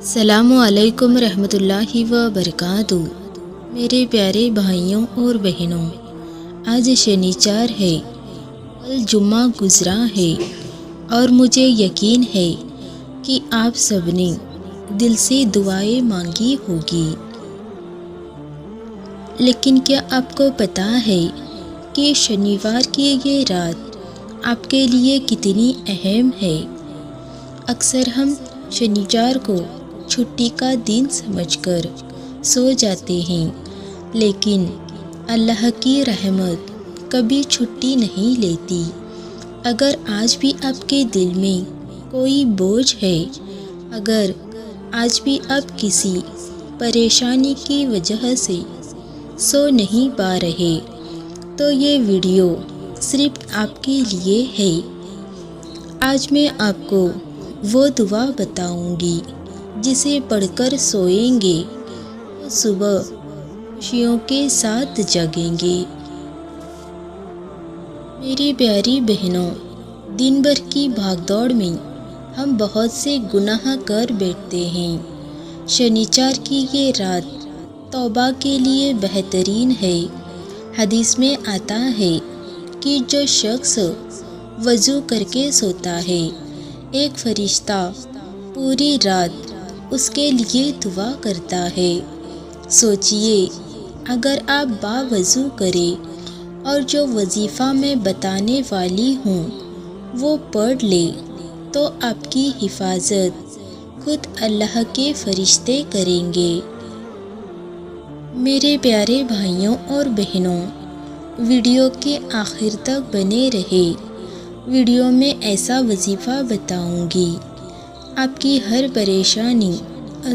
السلام علیکم رحمۃ اللہ وبرکاتہ۔ میرے پیارے بھائیوں اور بہنوں، آج شنیچر ہے، کل جمعہ گزرا ہے اور مجھے یقین ہے کہ آپ سب نے دل سے دعائیں مانگی ہوگی۔ لیکن کیا آپ کو پتہ ہے کہ شنیوار کی یہ رات آپ کے لیے کتنی اہم ہے؟ اکثر ہم شنیچر کو چھٹی کا دن سمجھ کر سو جاتے ہیں، لیکن اللہ کی رحمت کبھی چھٹی نہیں لیتی۔ اگر آج بھی آپ کے دل میں کوئی بوجھ ہے، اگر آج بھی آپ کسی پریشانی کی وجہ سے سو نہیں پا رہے، تو یہ ویڈیو صرف آپ کے لیے ہے۔ آج میں آپ کو وہ دعا بتاؤں گی جسے پڑھ کر سوئیں گے تو صبح خوشیوں کے ساتھ جاگیں گے۔ میری پیاری بہنوں، دن بھر کی بھاگ دوڑ میں ہم بہت سے گناہ کر بیٹھتے ہیں۔ شنیچر کی یہ رات توبہ کے لیے بہترین ہے۔ حدیث میں آتا ہے کہ جو شخص وضو کر کے سوتا ہے، ایک فرشتہ پوری رات اس کے لیے دعا کرتا ہے۔ سوچئے، اگر آپ باوضو کریں اور جو وظیفہ میں بتانے والی ہوں وہ پڑھ لیں تو آپ کی حفاظت خود اللہ کے فرشتے کریں گے۔ میرے پیارے بھائیوں اور بہنوں، ویڈیو کے آخر تک بنے رہے۔ ویڈیو میں ایسا وظیفہ بتاؤں گی، آپ کی ہر پریشانی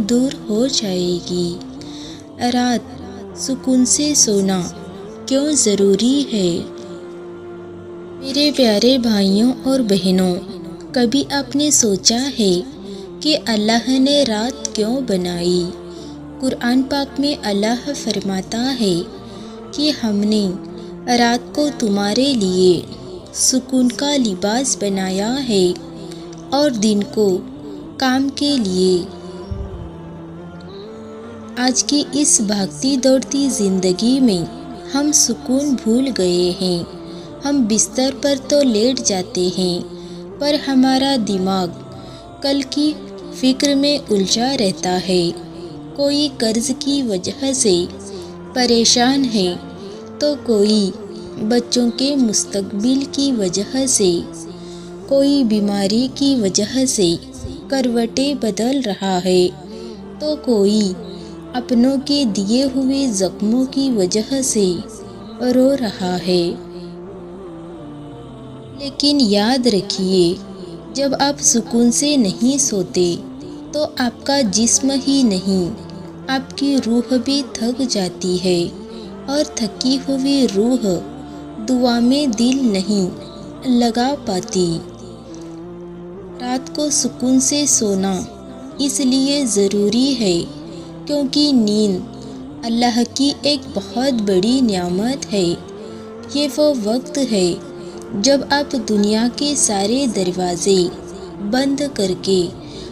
دور ہو جائے گی۔ رات سکون سے سونا کیوں ضروری ہے؟ میرے پیارے بھائیوں اور بہنوں، کبھی آپ نے سوچا ہے کہ اللہ نے رات کیوں بنائی؟ قرآن پاک میں اللہ فرماتا ہے کہ ہم نے رات کو تمہارے لیے سکون کا لباس بنایا ہے اور دن کو کام کے لیے۔ آج کی اس بھاگتی دوڑتی زندگی میں ہم سکون بھول گئے ہیں۔ ہم بستر پر تو لیٹ جاتے ہیں، پر ہمارا دماغ کل کی فکر میں الجھا رہتا ہے۔ کوئی قرض کی وجہ سے پریشان ہے تو کوئی بچوں کے مستقبل کی وجہ سے، کوئی بیماری کی وجہ سے کروٹیں بدل رہا ہے تو کوئی اپنوں کے دیے ہوئے زخموں کی وجہ سے رو رہا ہے۔ لیکن یاد رکھیے، جب آپ سکون سے نہیں سوتے تو آپ کا جسم ہی نہیں، آپ کی روح بھی تھک جاتی ہے، اور تھکی ہوئی روح دعا میں دل نہیں لگا پاتی۔ رات کو سکون سے سونا اس لیے ضروری ہے کیونکہ نیند اللہ کی ایک بہت بڑی نعمت ہے۔ یہ وہ وقت ہے جب آپ دنیا کے سارے دروازے بند کر کے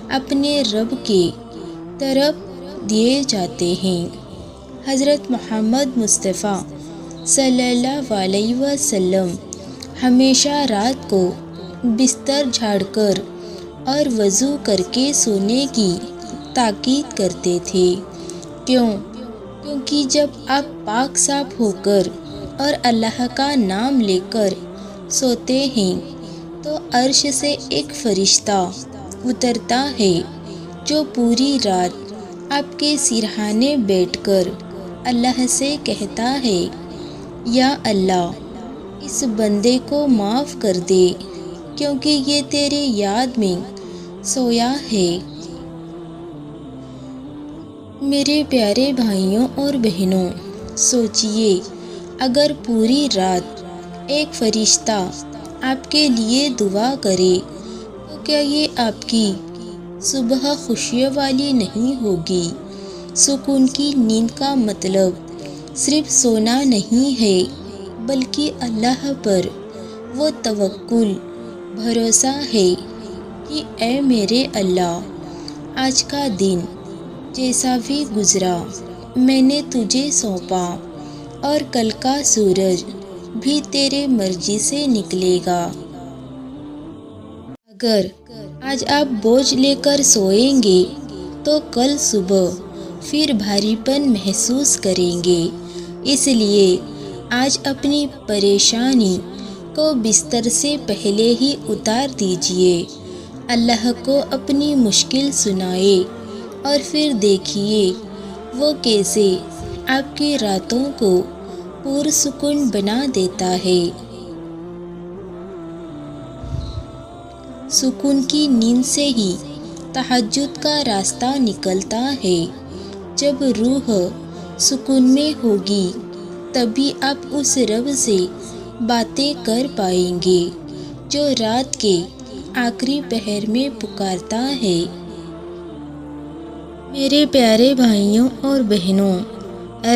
اپنے رب کے طرف دیے جاتے ہیں۔ حضرت محمد مصطفیٰ صلی اللہ علیہ وسلم ہمیشہ رات کو بستر جھاڑ کر اور وضو کر کے سونے کی تاکید کرتے تھے۔ کیونکہ جب آپ پاک صاف ہو کر اور اللہ کا نام لے کر سوتے ہیں تو عرش سے ایک فرشتہ اترتا ہے جو پوری رات آپ کے سرہانے بیٹھ کر اللہ سے کہتا ہے، یا اللہ، اس بندے کو معاف کر دے کیونکہ یہ تیرے یاد میں سویا ہے۔ میرے پیارے بھائیوں اور بہنوں، سوچئے، اگر پوری رات ایک فرشتہ آپ کے لیے دعا کرے تو کیا یہ آپ کی صبح خوشیوں والی نہیں ہوگی؟ سکون کی نیند کا مطلب صرف سونا نہیں ہے، بلکہ اللہ پر وہ توکل، بھروسہ ہے کہ اے میرے اللہ، آج کا دن جیسا بھی گزرا میں نے تجھے سونپا، اور کل کا سورج بھی تیرے مرضی سے نکلے گا۔ اگر آج آپ بوجھ لے کر سوئیں گے تو کل صبح پھر بھاری پن محسوس کریں گے، اس لیے آج اپنی پریشانی کو بستر سے پہلے ہی اتار دیجیے، اللہ کو اپنی مشکل سنائے اور پھر دیکھیے وہ کیسے آپ کی راتوں کو پرسکون بنا دیتا ہے۔ سکون کی نیند سے ہی تہجد کا راستہ نکلتا ہے۔ جب روح سکون میں ہوگی تبھی آپ اس رب سے باتیں کر پائیں گے جو رات کے آخری پہر میں پکارتا ہے۔ میرے پیارے بھائیوں اور بہنوں،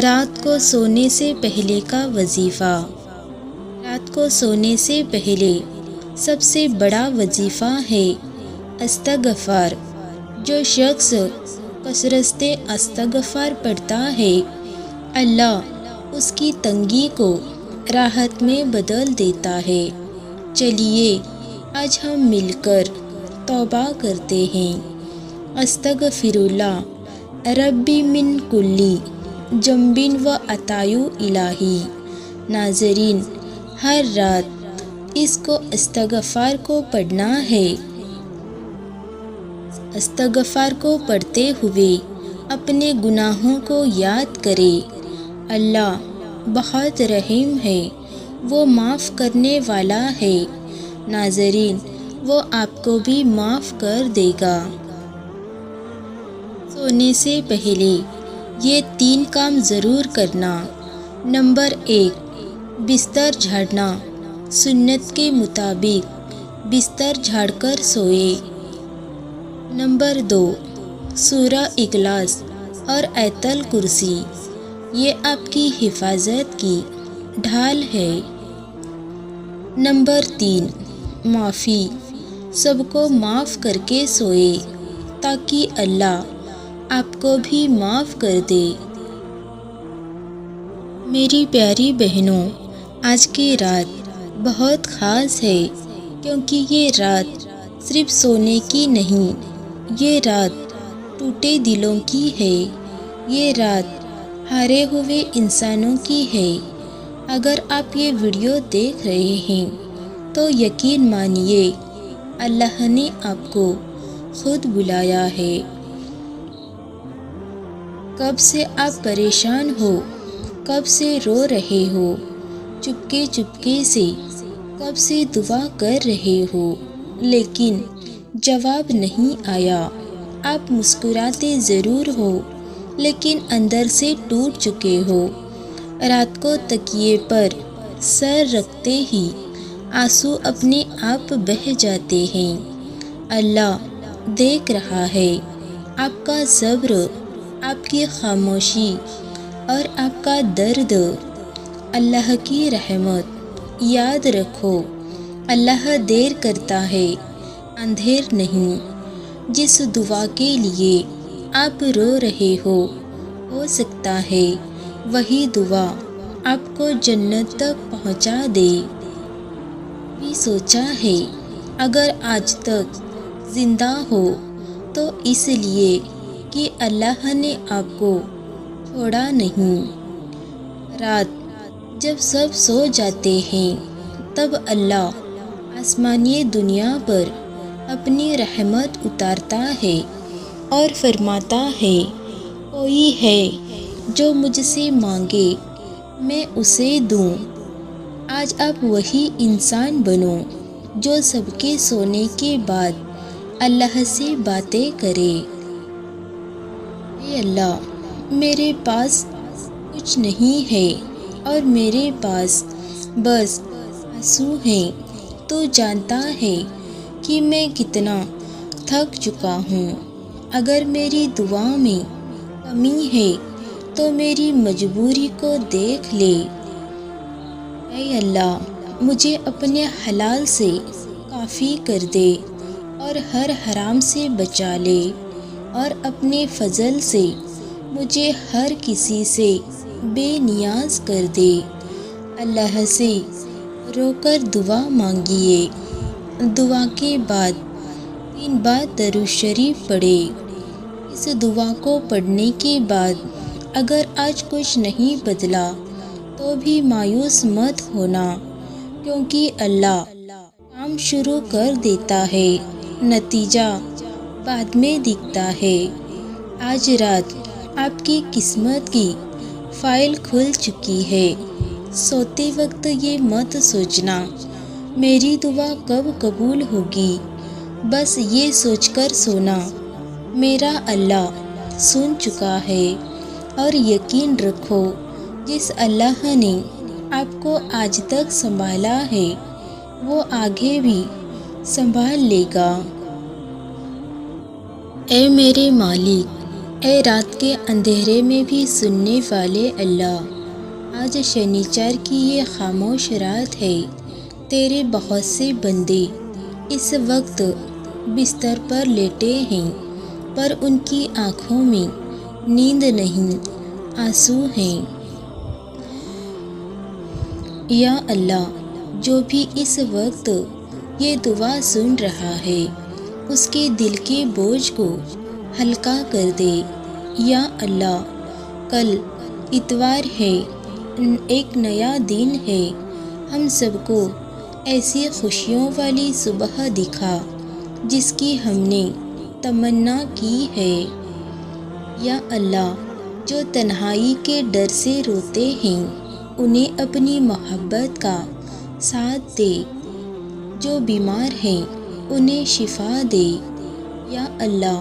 رات کو سونے سے پہلے کا وظیفہ۔ رات کو سونے سے پہلے سب سے بڑا وظیفہ ہے استغفار۔ جو شخص کثرت استغفار پڑھتا ہے اللہ اس کی تنگی کو راحت میں بدل دیتا ہے۔ چلیے آج ہم مل کر توبہ کرتے ہیں۔ استغفر اللہ ربی من کلی ذنب و عطایو الہی۔ ناظرین، ہر رات اس کو استغفار کو پڑھنا ہے۔ استغفار کو پڑھتے ہوئے اپنے گناہوں کو یاد کرے۔ اللہ بہت رحیم ہے، وہ معاف کرنے والا ہے۔ ناظرین، وہ آپ کو بھی معاف کر دے گا۔ سونے سے پہلے یہ 3 کام ضرور کرنا۔ نمبر 1، بستر جھاڑنا۔ سنت کے مطابق بستر جھاڑ کر سوئے۔ نمبر 2، سورہ اخلاص اور آیت الکرسی، یہ آپ کی حفاظت کی ڈھال ہے۔ نمبر 3، معافی، سب کو معاف کر کے سوئے تاکہ اللہ آپ کو بھی معاف کر دے۔ میری پیاری بہنوں، آج کی رات بہت خاص ہے، کیونکہ یہ رات صرف سونے کی نہیں، یہ رات ٹوٹے دلوں کی ہے، یہ رات ہارے ہوئے انسانوں کی ہے۔ اگر آپ یہ ویڈیو دیکھ رہے ہیں تو یقین مانیے اللہ نے آپ کو خود بلایا ہے۔ کب سے آپ پریشان ہو، کب سے رو رہے ہو، چپکے چپکے سے کب سے دعا کر رہے ہو، لیکن جواب نہیں آیا۔ آپ مسکراتے ضرور ہو لیکن اندر سے ٹوٹ چکے ہو۔ رات کو تکیے پر سر رکھتے ہی آنسو اپنے آپ بہہ جاتے ہیں۔ اللہ دیکھ رہا ہے آپ کا صبر، آپ کی خاموشی اور آپ کا درد۔ اللہ کی رحمت یاد رکھو، اللہ دیر کرتا ہے، اندھیر نہیں۔ جس دعا کے لیے آپ رو رہے ہو سکتا ہے وہی دعا آپ کو جنت تک پہنچا دے۔ بھی سوچا ہے اگر آج تک زندہ ہو تو اس لیے کہ اللہ نے آپ کو چھوڑا نہیں۔ رات جب سب سو جاتے ہیں تب اللہ آسمانی دنیا پر اپنی رحمت اتارتا ہے اور فرماتا ہے، کوئی ہے جو مجھ سے مانگے میں اسے دوں۔ آج آپ وہی انسان بنو جو سب کے سونے کے بعد اللہ سے باتیں کرے۔ اے اللہ، میرے پاس کچھ نہیں ہے اور میرے پاس بس آنسو ہیں۔ تو جانتا ہے کہ میں کتنا تھک چکا ہوں۔ اگر میری دعا میں کمی ہے تو میری مجبوری کو دیکھ لے۔ اے اللہ، مجھے اپنے حلال سے کافی کر دے اور ہر حرام سے بچا لے۔ اور اپنے فضل سے مجھے ہر کسی سے بے نیاز کر دے۔ اللہ سے رو کر دعا مانگیے۔ دعا کے بعد 3 بار درود شریف پڑھے۔ اس دعا کو پڑھنے کے بعد اگر آج کچھ نہیں بدلا تو بھی مایوس مت ہونا، کیونکہ اللہ کام شروع کر دیتا ہے، نتیجہ بعد میں دکھتا ہے۔ آج رات آپ کی قسمت کی فائل کھل چکی ہے۔ سوتے وقت یہ مت سوچنا میری دعا کب قبول ہوگی، بس یہ سوچ کر سونا میرا اللہ سن چکا ہے۔ اور یقین رکھو جس اللہ نے آپ کو آج تک سنبھالا ہے وہ آگے بھی سنبھال لے گا۔ اے میرے مالک، اے رات کے اندھیرے میں بھی سننے والے اللہ، آج شنیچر کی یہ خاموش رات ہے۔ تیرے بہت سے بندے اس وقت بستر پر لیٹے ہیں، پر ان کی آنکھوں میں نیند نہیں، آنسو ہیں۔ یا اللہ، جو بھی اس وقت یہ دعا سن رہا ہے اس کے دل کے بوجھ کو ہلکا کر دے۔ یا اللہ، کل اتوار ہے، ایک نیا دن ہے، ہم سب کو ایسی خوشیوں والی صبح دکھا جس کی ہم نے تمنا کی ہے۔ یا اللہ، جو تنہائی کے ڈر سے روتے ہیں انہیں اپنی محبت کا ساتھ دے، جو بیمار ہیں انہیں شفا دے۔ یا اللہ،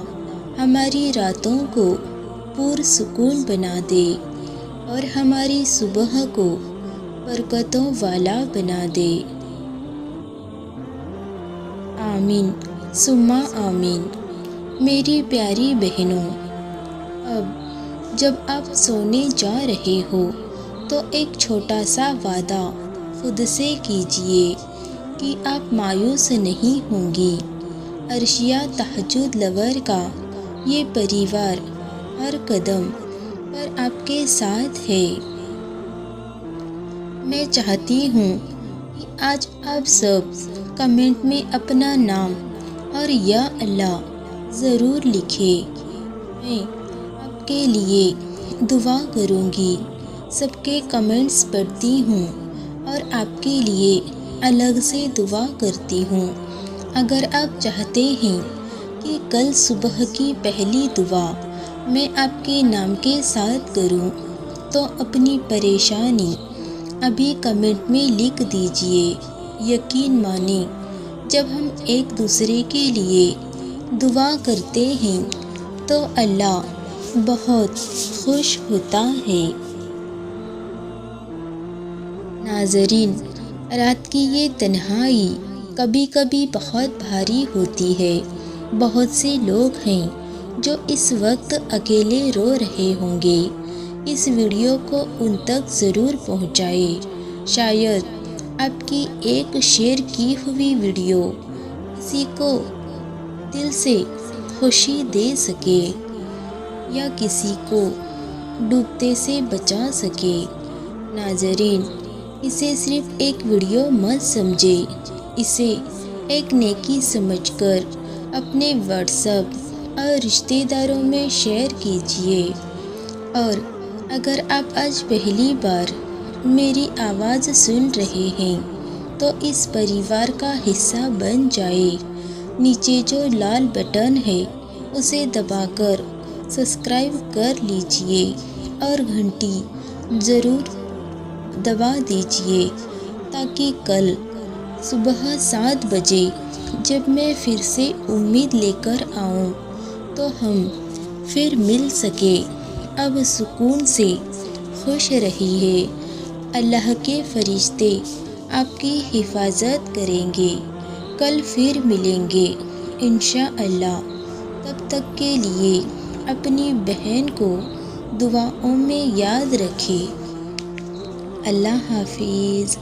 ہماری راتوں کو پرسکون بنا دے اور ہماری صبح کو برکتوں والا بنا دے۔ آمین ثم آمین۔ میری پیاری بہنوں، اب جب آپ سونے جا رہے ہو تو ایک چھوٹا سا وعدہ خود سے کیجئے کہ آپ مایوس نہیں ہوں گی۔ عرشیہ تہجد لور کا یہ پریوار ہر قدم پر آپ کے ساتھ ہے۔ میں چاہتی ہوں کہ آج آپ سب کمنٹ میں اپنا نام اور یا اللہ ضرور لکھیں۔ میں آپ کے لیے دعا کروں گی۔ سب کے کمنٹس پڑھتی ہوں اور آپ کے لیے الگ سے دعا کرتی ہوں۔ اگر آپ چاہتے ہیں کہ کل صبح کی پہلی دعا میں آپ کے نام کے ساتھ کروں تو اپنی پریشانی ابھی کمنٹ میں لکھ دیجئے۔ یقین مانیں، جب ہم ایک دوسرے کے لیے دعا کرتے ہیں تو اللہ بہت خوش ہوتا ہے۔ ناظرین، رات کی یہ تنہائی کبھی کبھی بہت بھاری ہوتی ہے۔ بہت سے لوگ ہیں جو اس وقت اکیلے رو رہے ہوں گے۔ اس ویڈیو کو ان تک ضرور پہنچائیں۔ شاید آپ کی ایک شیئر کی ہوئی ویڈیو کسی کو دل سے خوشی دے سکے یا کسی کو ڈوبتے سے بچا سکے۔ ناظرین، اسے صرف ایک ویڈیو مت سمجھیں، اسے ایک نیکی سمجھ کر اپنے واٹس ایپ اور رشتہ داروں میں شیئر کیجئے۔ اور اگر آپ آج پہلی بار میری آواز سن رہے ہیں تو اس پریوار کا حصہ بن جائے۔ نیچے جو لال بٹن ہے اسے دبا کر سبسکرائب کر لیجئے اور گھنٹی ضرور دبا دیجئے تاکہ کل صبح 7 بجے جب میں پھر سے امید لے کر آؤں تو ہم پھر مل سکے۔ اب سکون سے خوش رہیے، اللہ کے فرشتے آپ کی حفاظت کریں گے۔ کل پھر ملیں گے انشاءاللہ۔ تب تک کے لیے اپنی بہن کو دعاؤں میں یاد رکھیں۔ اللہ حافظ۔